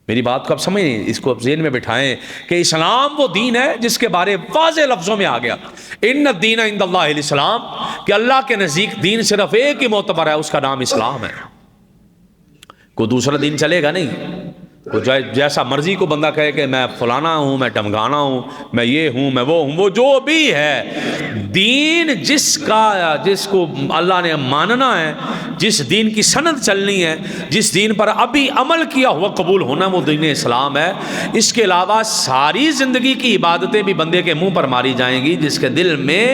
میری بات کو آپ سمجھیں، اس کو آپ ذہن میں بٹھائیں کہ اسلام وہ دین ہے جس کے بارے واضح لفظوں میں آ گیا ان الدین عند اللہ الاسلام، کہ اللہ کے نزدیک دین صرف ایک ہی معتبر ہے، اس کا نام اسلام ہے۔ کوئی دوسرا دین چلے گا نہیں۔ جیسا مرضی کو بندہ کہے کہ میں فلانا ہوں، میں ٹمگانا ہوں، میں یہ ہوں، میں وہ ہوں، وہ جو بھی ہے، دین جس کو اللہ نے ماننا ہے، جس دین کی سند چلنی ہے، جس دین پر ابھی عمل کیا ہوا قبول ہونا، وہ دین اسلام ہے۔ اس کے علاوہ ساری زندگی کی عبادتیں بھی بندے کے منہ پر ماری جائیں گی جس کے دل میں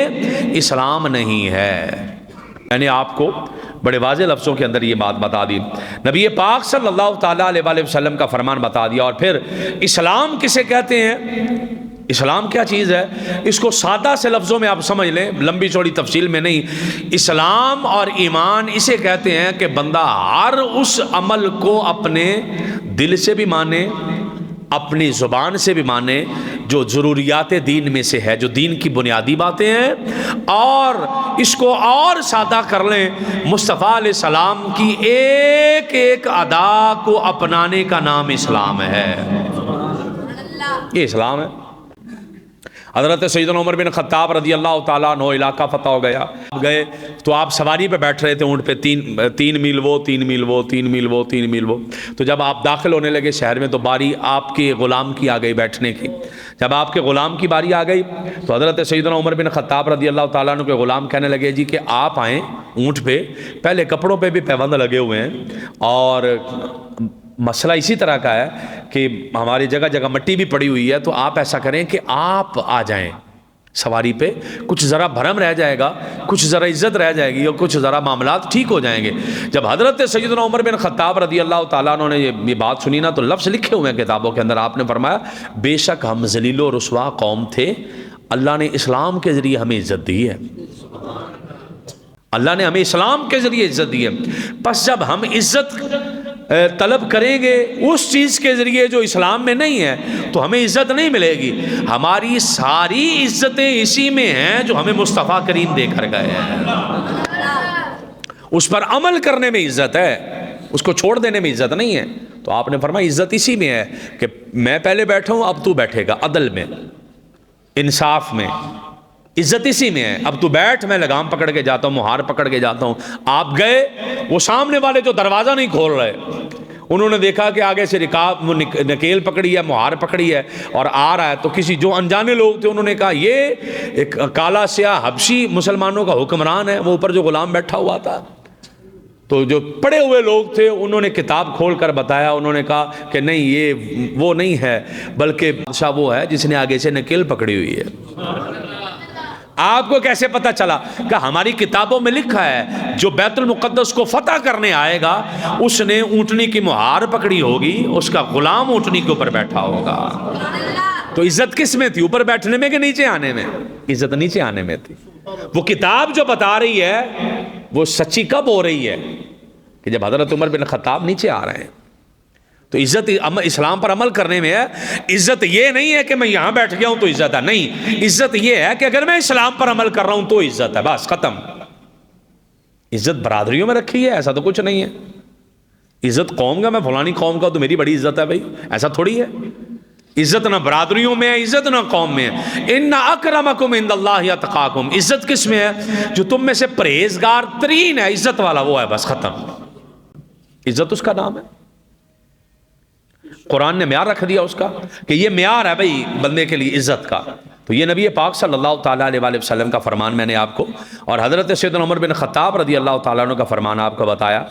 اسلام نہیں ہے۔ میں نے آپ کو بڑے واضح لفظوں کے اندر یہ بات بتا دی، نبی پاک صلی اللہ تعالیٰ علیہ وآلہ وسلم کا فرمان بتا دیا۔ اور پھر اسلام کسے کہتے ہیں، اسلام کیا چیز ہے، اس کو سادہ سے لفظوں میں آپ سمجھ لیں، لمبی چوڑی تفصیل میں نہیں۔ اسلام اور ایمان اسے کہتے ہیں کہ بندہ ہر اس عمل کو اپنے دل سے بھی مانے، اپنی زبان سے بھی مانے جو ضروریات دین میں سے ہے، جو دین کی بنیادی باتیں ہیں، اور اس کو اور سادہ کر لیں، مصطفیٰ علیہ السلام کی ایک ایک ادا کو اپنانے کا نام اسلام ہے۔ یہ اسلام ہے۔ حضرت سیدنا عمر بن خطاب رضی اللہ تعالیٰ عنہ علاقہ فتح ہو گئے تو آپ سواری پہ بیٹھ رہے تھے اونٹ پہ، تین میل وہ، 3 میل وہ، 3 میل وہ، 3 میل وہ۔ تو جب آپ داخل ہونے لگے شہر میں تو باری آپ کے غلام کی آ گئی بیٹھنے کی۔ جب آپ کے غلام کی باری آ گئی تو حضرت سیدنا عمر بن خطاب رضی اللہ تعالیٰ عنہ کے غلام کہنے لگے جی کہ آپ آئیں اونٹ پہ، پہلے کپڑوں پہ بھی پیبند لگے ہوئے ہیں، اور مسئلہ اسی طرح کا ہے کہ ہماری جگہ جگہ مٹی بھی پڑی ہوئی ہے، تو آپ ایسا کریں کہ آپ آ جائیں سواری پہ، کچھ ذرا بھرم رہ جائے گا، کچھ ذرا عزت رہ جائے گی، اور کچھ ذرا معاملات ٹھیک ہو جائیں گے۔ جب حضرت سیدنا عمر بن خطاب رضی اللہ تعالیٰ عنہ نے یہ بات سنی نا، تو لفظ لکھے ہوئے ہیں کتابوں کے اندر، آپ نے فرمایا بے شک ہم ذلیل و رسوا قوم تھے، اللہ نے اسلام کے ذریعے ہمیں عزت دی ہے، اللہ نے ہمیں اسلام کے ذریعے عزت دی ہے۔ پس جب ہم عزت طلب کریں گے اس چیز کے ذریعے جو اسلام میں نہیں ہے تو ہمیں عزت نہیں ملے گی۔ ہماری ساری عزتیں اسی میں ہیں جو ہمیں مصطفیٰ کریم دے کر گئے ہیں، اس پر عمل کرنے میں عزت ہے، اس کو چھوڑ دینے میں عزت نہیں ہے۔ تو آپ نے فرمایا عزت اسی میں ہے کہ میں پہلے بیٹھا ہوں، اب تو بیٹھے گا، عدل میں، انصاف میں، عزت اسی میں ہے۔ اب تو بیٹھ، میں لگام پکڑ کے جاتا ہوں، مہار پکڑ کے جاتا ہوں۔ آپ گئے، وہ سامنے والے جو دروازہ نہیں کھول رہے، انہوں نے دیکھا کہ آگے سے رکاب نکیل پکڑی ہے، مہار پکڑی ہے اور آ رہا ہے، تو کسی جو انجانے لوگ تھے انہوں نے کہا یہ ایک کالا سیاہ حبشی مسلمانوں کا حکمران ہے، وہ اوپر جو غلام بیٹھا ہوا تھا۔ تو جو پڑے ہوئے لوگ تھے انہوں نے کتاب کھول کر بتایا، انہوں نے کہا کہ نہیں یہ وہ نہیں ہے، بلکہ بادشاہ وہ ہے جس نے آگے سے نکیل پکڑی ہوئی ہے۔ آپ کو کیسے پتا چلا؟ کہ ہماری کتابوں میں لکھا ہے جو بیت المقدس کو فتح کرنے آئے گا اس نے اونٹنی کی مہار پکڑی ہوگی، اس کا غلام اونٹنی کے اوپر بیٹھا ہوگا۔ تو عزت کس میں تھی؟ اوپر بیٹھنے میں کہ نیچے آنے میں؟ عزت نیچے آنے میں تھی۔ وہ کتاب جو بتا رہی ہے وہ سچی کب ہو رہی ہے؟ کہ جب حضرت عمر بن خطاب نیچے آ رہے ہیں۔ تو عزت اسلام پر عمل کرنے میں ہے۔ عزت یہ نہیں ہے کہ میں یہاں بیٹھ گیا ہوں تو عزت ہے، نہیں، عزت یہ ہے کہ اگر میں اسلام پر عمل کر رہا ہوں تو عزت ہے، بس ختم۔ عزت برادریوں میں رکھی ہے ایسا تو کچھ نہیں ہے۔ عزت قوم کا، میں فلانی قوم کا تو میری بڑی عزت ہے، بھائی ایسا تھوڑی ہے۔ عزت نہ برادریوں میں ہے، عزت نہ قوم میں ہے۔ ان اکرمکم عند اللہ اتقاکم، عزت کس میں ہے؟ جو تم میں سے پرہیزگار ترین ہے، عزت والا وہ ہے، بس ختم۔ عزت اس کا نام ہے۔ قرآن نے معیار رکھ دیا اس کا کہ یہ معیار ہے بھائی بندے کے لیے عزت کا۔ تو یہ نبی پاک صلی اللہ تعالیٰ علیہ وآلہ وسلم کا فرمان میں نے آپ کو، اور حضرت سیدنا عمر بن خطاب رضی اللہ تعالیٰ عنہ کا فرمان آپ کو بتایا۔